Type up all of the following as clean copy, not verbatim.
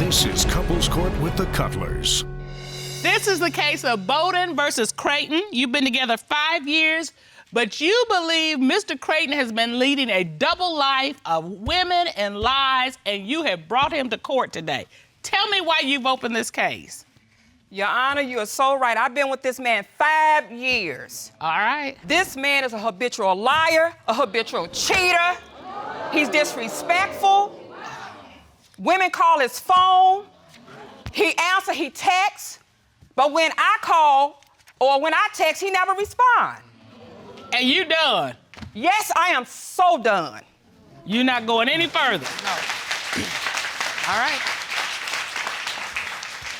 This is Couples Court with the Cutlers. This is the case of Bowden versus Crayton. You've been together 5 years, but you believe Mr. Crayton has been leading a double life of women and lies, and you have brought him to court today. Tell me why you've opened this case. Your Honor, you are so right. I've been with this man 5 years. All right. This man is a habitual liar, a habitual cheater. He's disrespectful. Women call his phone. He answers, he texts. But when I call or when I text, he never responds. And you done? Yes, I am so done. You're not going any further? No. All right.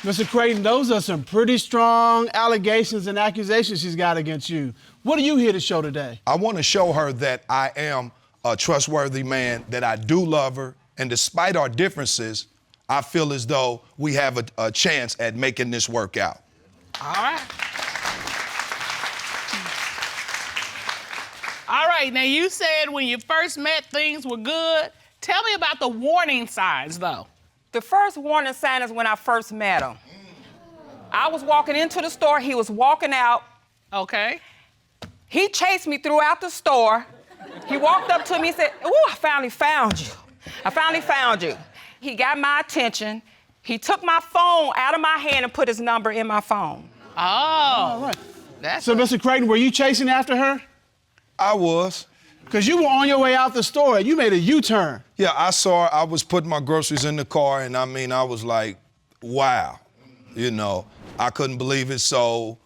Mr. Crayton, those are some pretty strong allegations and accusations she's got against you. What are you here to show today? I want to show her that I am a trustworthy man, that I do love her, and despite our differences, I feel as though we have a chance at making this work out. All right. All right, now you said when you first met things were good. Tell me about the warning signs, though. The first warning sign is when I first met him. I was walking into the store, he was walking out. Okay. He chased me throughout the store. He walked up to me and said, "Ooh, I finally found you. I finally found you." He got my attention. He took my phone out of my hand and put his number in my phone. Oh. All right. That's So, Mr. Crayton, were you chasing after her? I was. Because you were on your way out the store and you made a U-turn. Yeah, I saw her. I was putting my groceries in the car, and I was like, wow. You know, I couldn't believe it. So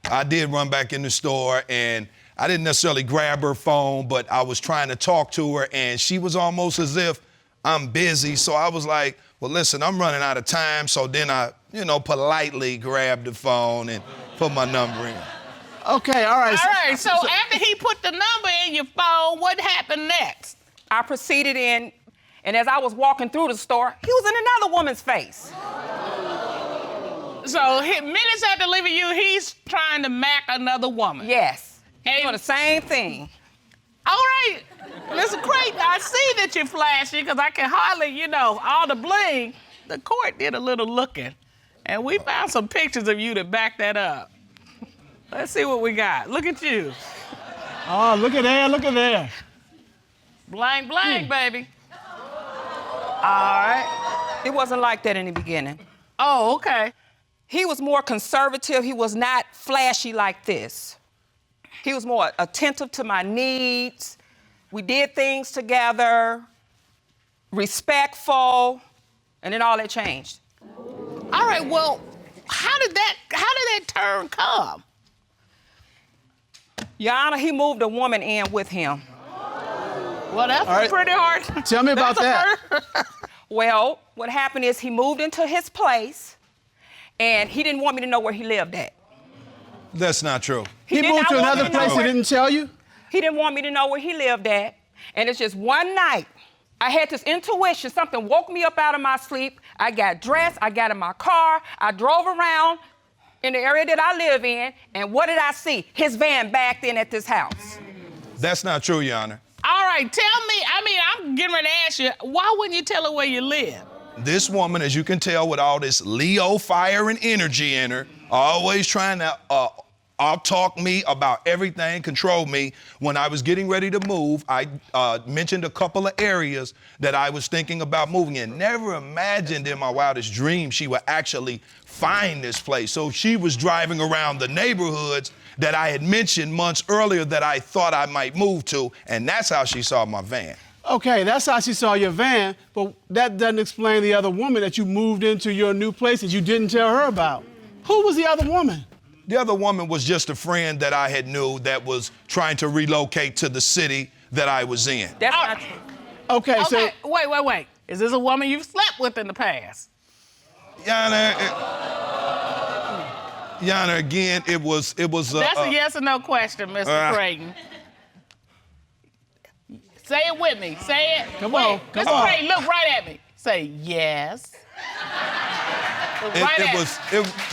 I did run back in the store, and I didn't necessarily grab her phone, but I was trying to talk to her, and she was almost as if I'm busy. So I was like, well, listen, I'm running out of time. So then I, politely grabbed the phone and put my number in. Okay, all right. all right, so after he put the number in your phone, what happened next? I proceeded in, and as I was walking through the store, he was in another woman's face. So minutes after leaving you, he's trying to mack another woman. Yes, And- doing the same thing. All right, Mr. Crayton, I see that you're flashy because I can hardly, all the bling. The court did a little looking, and we found some pictures of you to back that up. Let's see what we got. Look at you. Oh, look at there, look at there. Blank, blank, baby. All right. It wasn't like that in the beginning. Oh, okay. He was more conservative. He was not flashy like this. He was more attentive to my needs. We did things together, respectful, and then all that changed. All right, well, how did that turn come? Your Honor, he moved a woman in with him. Well, that's All right. pretty hard. Tell me about that. Well, what happened is he moved into his place, and he didn't want me to know where he lived at. That's not true. He did moved not to want another me to know place and where- didn't tell you? He didn't want me to know where he lived at. And it's just one night, I had this intuition, something woke me up out of my sleep. I got dressed, I got in my car, I drove around in the area that I live in, and what did I see? His van backed in at this house. That's not true, Your Honor. All right, tell me, I'm getting ready to ask you, why wouldn't you tell her where you live? This woman, as you can tell with all this Leo fire and energy in her, always trying to talk me about everything, control me. When I was getting ready to move, I mentioned a couple of areas that I was thinking about moving in. Never imagined in my wildest dreams she would actually find this place. So she was driving around the neighborhoods that I had mentioned months earlier that I thought I might move to, and that's how she saw my van. Okay, that's how she saw your van, but that doesn't explain the other woman that you moved into your new place that you didn't tell her about. Who was the other woman? The other woman was just a friend that I had knew that was trying to relocate to the city that I was in. That's not true. Okay, so... Okay, wait. Is this a woman you've slept with in the past? Yana, again, it was. That's a yes or no question, Mr. Crayton. Say it with me. Say it. Come on. Mr. Crayton, look right at me. Say yes. Look right at me.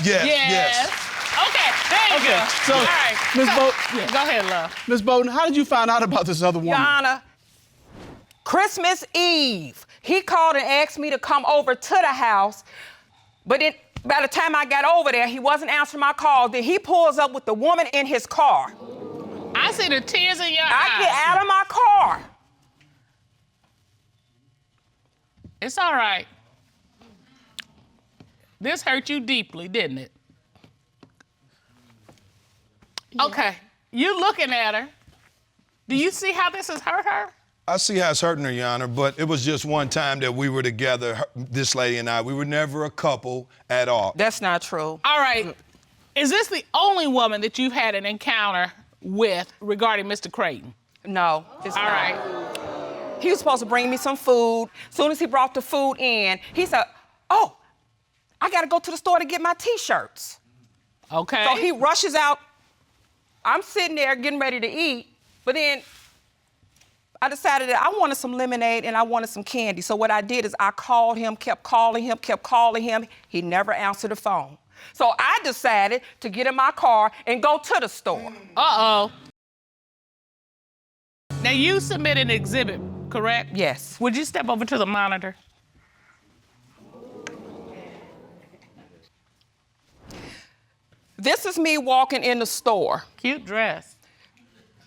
Yes. Okay, there you go. So, all right. Ms. Go ahead, love. Ms. Bowden, how did you find out about this other woman? Your Honor, Christmas Eve, he called and asked me to come over to the house, but then by the time I got over there, he wasn't answering my call. Then he pulls up with the woman in his car. I see the tears in your eyes. I get out of my car. It's all right. This hurt you deeply, didn't it? Yeah. Okay, you looking at her. Do you see how this has hurt her? I see how it's hurting her, Your Honor, but it was just one time that we were together, this lady and I. We were never a couple at all. That's not true. All right. Is this the only woman that you've had an encounter with regarding Mr. Crayton? No, it's All not. right. He was supposed to bring me some food. As soon as he brought the food in, he said, oh, I gotta go to the store to get my T-shirts. Okay. So he rushes out. I'm sitting there getting ready to eat, but then I decided that I wanted some lemonade and I wanted some candy. So what I did is I called him, kept calling him. He never answered the phone. So I decided to get in my car and go to the store. Uh-oh. Now you submitted an exhibit, correct? Yes. Would you step over to the monitor? This is me walking in the store. Cute dress.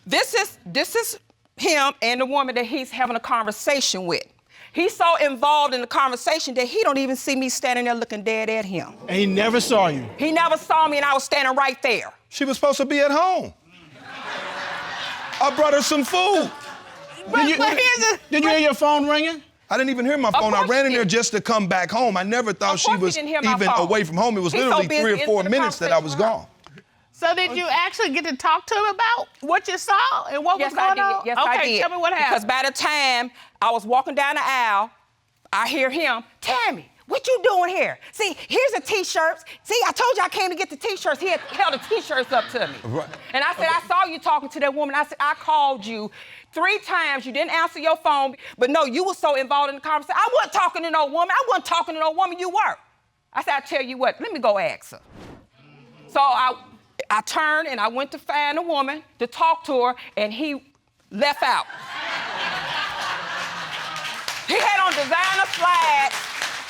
This is him and the woman that he's having a conversation with. He's so involved in the conversation that he don't even see me standing there looking dead at him. And he never saw you. He never saw me and I was standing right there. She was supposed to be at home. I brought her some food. Did you hear your phone ringing? I didn't even hear my phone. I course ran in you there did. just to come back home. I never thought Of she course you was didn't hear my even phone. away from home. It was He's so literally busy 3 or into 4 the minutes that I was conversation. gone. So did you actually get to talk to him about what you saw and what was going on? Yes, okay, I did. Tell me what happened. Because by the time I was walking down the aisle, I hear him, Tammy, what you doing here? See, here's the T-shirts. See, I told you I came to get the T-shirts. He had held the T-shirts up to me. Right. And I said, I saw you talking to that woman. I said, I called you 3 times. You didn't answer your phone. But no, you were so involved in the conversation. I wasn't talking to no woman. I wasn't talking to no woman. You were. I said, I tell you what, let me go ask her. So I turned and I went to find a woman to talk to her, and he left out. He had on designer slides.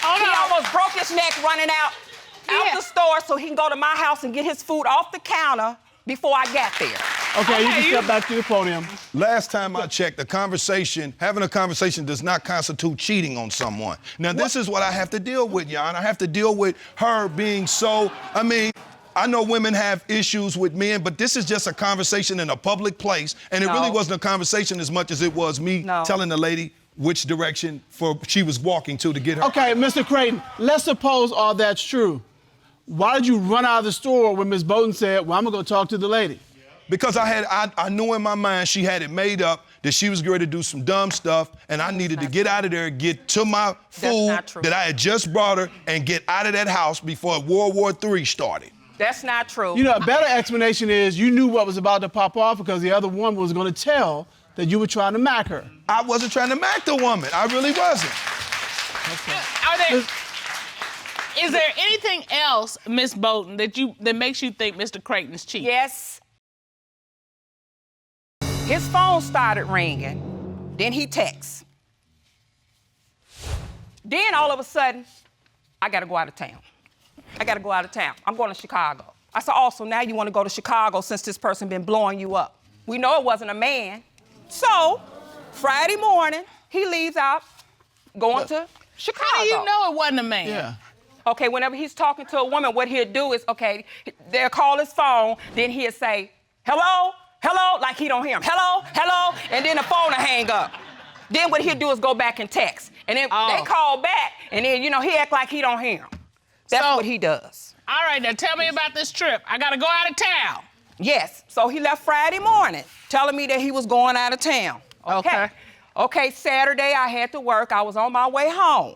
He almost broke his neck running out the store so he can go to my house and get his food off the counter before I got there. Okay, you can step back to the podium. Last time I checked, having a conversation does not constitute cheating on someone. Now, this is what I have to deal with, Your Honor. I have to deal with her being so, I know women have issues with men, but this is just a conversation in a public place, and it really wasn't a conversation as much as it was me telling the lady which direction she was walking to get her. Okay, Mr. Crayton, let's suppose all that's true. Why did you run out of the store when Ms. Bowden said, well, I'm gonna go talk to the lady? Because I knew in my mind she had it made up that she was going to do some dumb stuff, and I needed to get out of there and get to my food that I had just brought her and get out of that house before World War III started. That's not true. You know, a better explanation is you knew what was about to pop off because the other woman was gonna tell that you were trying to mack her. I wasn't trying to mack the woman. I really wasn't. Is there anything else, Miss Bowden, that makes you think Mr. Crayton's cheating? Yes. His phone started ringing. Then he texts. Then all of a sudden, I gotta go out of town. I'm going to Chicago. I said, oh, so now you want to go to Chicago since this person been blowing you up. We know it wasn't a man. So, Friday morning, he leaves out, going to Chicago. How do you know it wasn't a man? Yeah. Okay, whenever he's talking to a woman, what he'll do is, okay, they'll call his phone, then he'll say, hello, hello, like he don't hear him. Hello, hello, and then the phone will hang up. Then what he'll do is go back and text. And then they call back, and then, he act like he don't hear him. That's what he does. All right, now tell me about this trip. I gotta go out of town. Yes, so he left Friday morning, telling me that he was going out of town. Okay, Saturday I had to work. I was on my way home.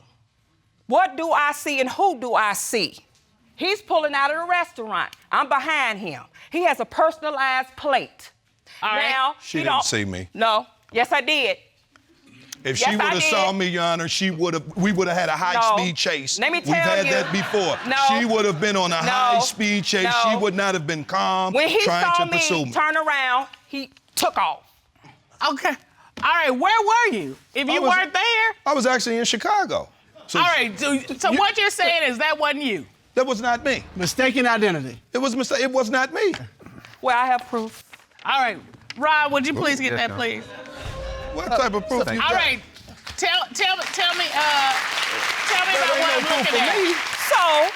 What do I see and who do I see? He's pulling out of the restaurant. I'm behind him. He has a personalized plate. All right. Now, She didn't see me. No. Yes, I did. If she would have saw me, Your Honor, we would have had a high-speed chase. Let me tell We've had you. that before. No. She would have been on a high-speed chase. No. She would not have been calm When he trying saw to pursue me. turn around, he took off. Okay. All right, where were you? If you weren't there? I was actually in Chicago. So, All right, so what you're saying is that wasn't you? That was not me. Mistaken identity. It was not me. Well, I have proof. All right, Ron, would you please get that, please? What type of proof you got? All right, tell me about what I'm looking at. So,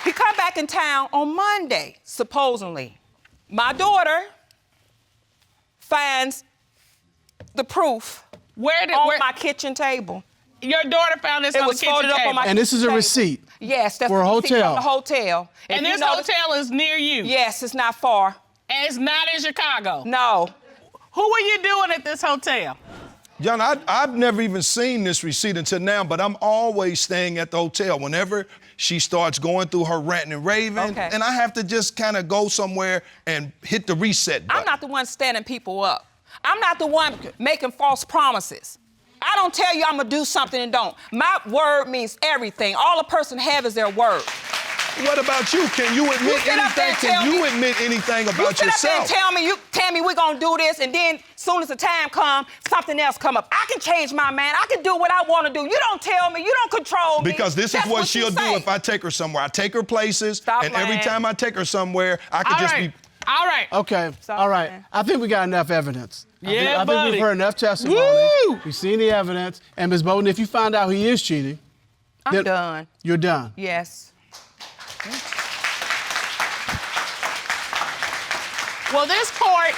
he come back in town on Monday, supposedly. My daughter finds the proof on my kitchen table. Your daughter found this on the kitchen table? It was folded up on my And this is a receipt? Yes, that's for a receipt hotel. from the hotel. And this hotel is near you? Yes, it's not far. And it's not in Chicago? No. Who were you doing at this hotel? John, I've never even seen this receipt until now, but I'm always staying at the hotel. Whenever she starts going through her ranting and raving, and I have to just kind of go somewhere and hit the reset button. I'm not the one standing people up. I'm not the one making false promises. I don't tell you I'm gonna do something and don't. My word means everything. All a person have is their word. What about you? Can you admit anything? Can you admit anything about yourself? You tell me we're gonna do this, and then as soon as the time comes, something else come up. I can change my mind. I can do what I want to do. You don't tell me. You don't control me. Because this is what she'll do if I take her somewhere. I take her places, and every time I take her somewhere, I can just be. All right. Okay. All right. I think we got enough evidence. I think we've heard enough testimony. Woo! We've seen the evidence. And Ms. Bowden, if you find out he is cheating, I'm done. You're done. Yes. Well, this court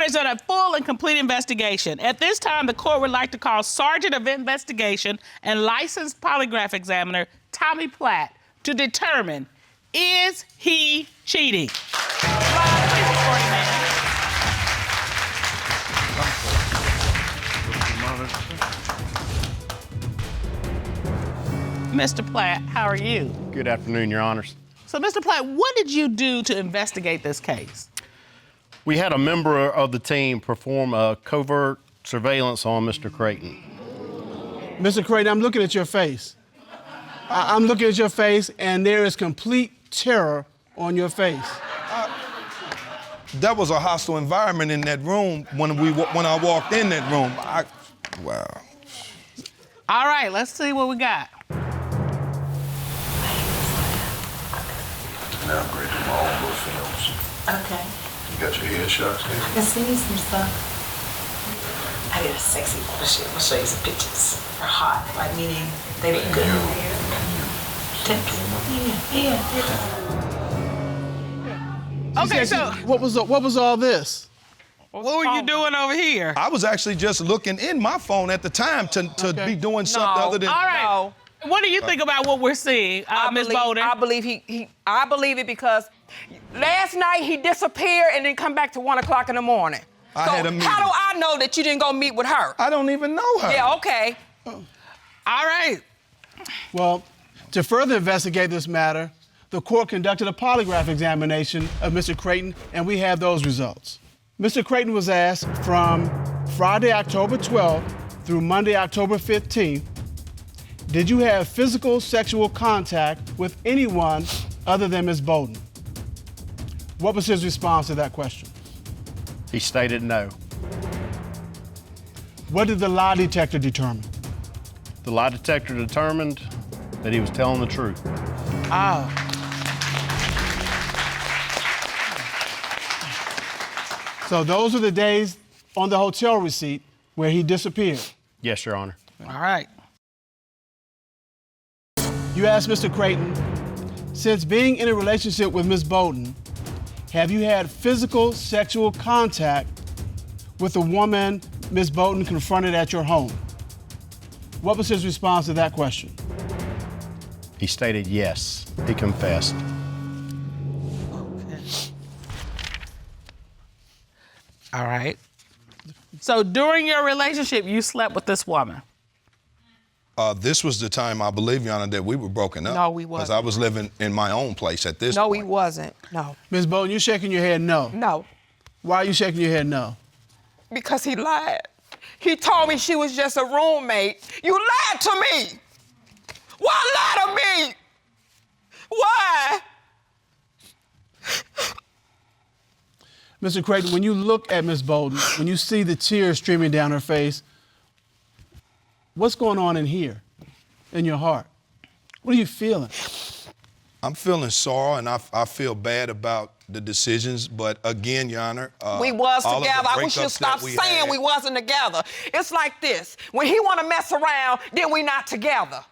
has done a full and complete investigation. At this time, the court would like to call Sergeant of Investigation and licensed polygraph examiner Tommy Platt to determine, is he cheating? Mr. Platt, how are you? Good afternoon, Your Honors. So, Mr. Platt, what did you do to investigate this case? We had a member of the team perform a covert surveillance on Mr. Crayton. Mr. Crayton, I'm looking at your face. I'm looking at your face, and there is complete terror on your face. That was a hostile environment in that room when I walked in that room. Wow. All right, let's see what we got. Now I'm grading my own little films. Okay. You got your headshots there? I can see some stuff. I did a sexy photo shoot. I'll show you some pictures. They're hot, like meaning they look good. Yeah. Okay, so what was all this? What were you doing over here? I was actually just looking in my phone at the time to be doing something other than. All right. No. What do you think about what we're seeing, Ms. Bowden? I believe I believe it because last night he disappeared and then come back to 1 o'clock in the morning. I had a meeting. How do I know that you didn't go meet with her? I don't even know her. Yeah, okay. All right. Well, to further investigate this matter, the court conducted a polygraph examination of Mr. Crayton, and we have those results. Mr. Crayton was asked from Friday, October 12th through Monday, October 15th, did you have physical sexual contact with anyone other than Ms. Bowden? What was his response to that question? He stated no. What did the lie detector determine? The lie detector determined that he was telling the truth. Oh. So those are the days on the hotel receipt where he disappeared. Yes, Your Honor. All right. You asked Mr. Crayton, since being in a relationship with Ms. Bowden, have you had physical sexual contact with the woman Ms. Bowden confronted at your home? What was his response to that question? He stated yes. He confessed. Okay. All right. So during your relationship, you slept with this woman? This was the time, I believe, Your Honor, that we were broken up. No, we wasn't. Because I was living in my own place at this point. No, he wasn't. No. Ms. Bowden, you're shaking your head no. No. Why are you shaking your head no? Because he lied. He told me she was just a roommate. You lied to me. Why lie to me? Why? Mr. Crayton, when you look at Ms. Bowden, when you see the tears streaming down her face, what's going on in here, in your heart? What are you feeling? I'm feeling sorrow, and I feel bad about the decisions. But again, Your Honor, we was all of the together. I wish breakups you stop that we saying had- we wasn't together. It's like this. When he want to mess around, then we not together.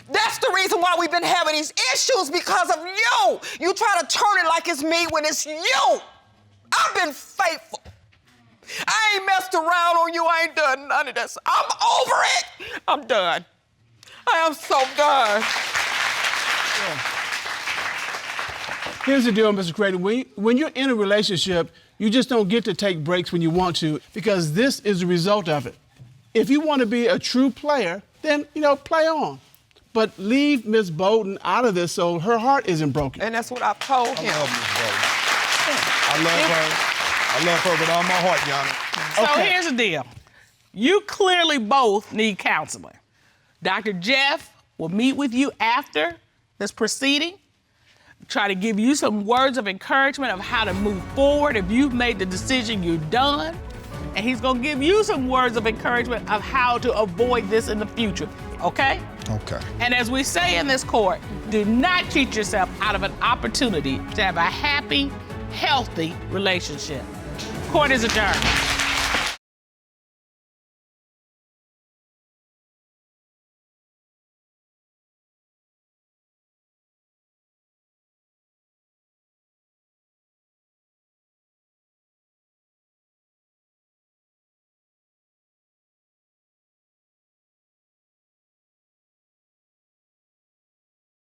That's the reason why we've been having these issues, because of you. You try to turn it like it's me when it's you. I've been faithful. I ain't messed around on you. I ain't done none of this. I'm over it. I'm done. I am so done. Here's the deal, Mr. Crayton. When you're in a relationship, you just don't get to take breaks when you want to, because this is the result of it. If you want to be a true player, then, play on. But leave Ms. Bowden out of this so her heart isn't broken. And that's what I've told him. I love Ms. Bowden. I love her. I love her with all my heart, Your Honor. So here's the deal. You clearly both need counseling. Dr. Jeff will meet with you after this proceeding, try to give you some words of encouragement of how to move forward if you've made the decision you're done. And he's gonna give you some words of encouragement of how to avoid this in the future, okay? Okay. And as we say in this court, do not cheat yourself out of an opportunity to have a happy, healthy relationship. Court is adjourned.